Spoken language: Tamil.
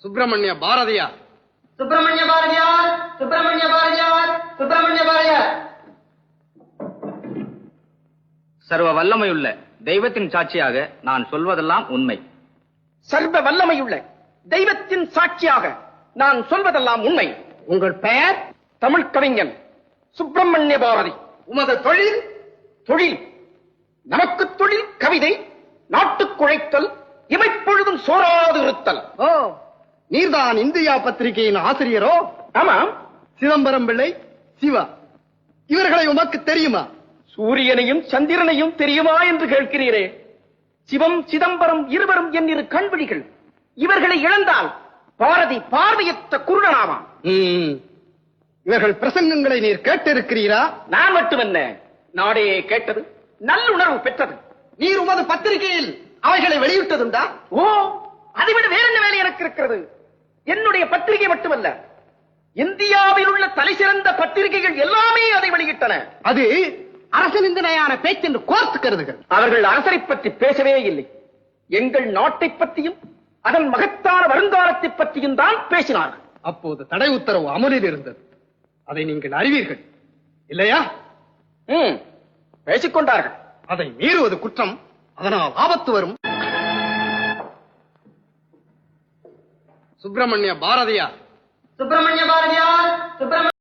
சுப்பிரமணிய பாரதியார். சுப்பிரமணிய பாரதியார். சுப்பிரமணிய பாரதியார். சுப்பிரமணிய பாரதியார். சர்வ வல்லமையுள்ள தெய்வத்தின் சாட்சியாக நான் சொல்வதெல்லாம் உண்மை. சர்வ வல்லமையுள்ள தெய்வத்தின் சாட்சியாக நான் சொல்வதெல்லாம் உண்மை. உங்கள் பெயர்? தமிழ் கவிஞன் சுப்பிரமணிய பாரதி. உமது தொழில்? தொழில் நமக்கு தொழில் கவிதை, நாட்டுக் குழைத்தல், இமைப்பொழுதும் சோராது இருத்தல். ஓ, நீர்தான் இந்தியா பத்திரிகையின் ஆசிரியரோ? ஆமாம். சிதம்பரம் பிள்ளை, சிவா இவர்களை உமக்கு தெரியுமா? சூரியனையும் சந்திரனையும் தெரியுமா என்று கேட்கிறீரே. சிவம் சிதம்பரம் இருவரும் என் இரு கண்விழிகள். இவர்களை இழந்தால் பாரதி பார்வையற்ற குருடனாவான். இவர்கள் பிரசங்கங்களை நீர் கேட்டிருக்கிறீரா? நான் மட்டுமல்ல, நாடே கேட்டது, நல்லுணர்வு பெற்றது. நீர் உமது பத்திரிகையில் அவைகளை வெளியிட்டதுண்டா? ஓ, அதைவிட வேற என்ன வேலை எனக்கு இருக்கிறது? என்னுடைய பத்திரிகை மட்டுமல்ல, இந்தியாவில் உள்ள தலைசிறந்த பத்திரிகைகள் எல்லாமே அதை வெளியிட்டன. அது அரசு நிந்தனையான பேச்சென்று கோர்த்து கருதுகள். அவர்கள் அரசரை பற்றி பேசவே இல்லை. எங்கள் நாட்டை பற்றியும் அதன் மகத்தான வருங்காலத்தை பற்றியும் தான் பேசினார்கள். அப்போது தடை உத்தரவு அமலில் இருந்தது. அதை நீங்கள் அறிவீர்கள் இல்லையா? பேசிக்கொண்டார்கள். அதை மீறுவது குற்றம். அதனால் ஆபத்து வரும். சுப்பிரமணிய பாரதியார். சுப்பிரமணிய பாரதியார். சுப்பிரமணிய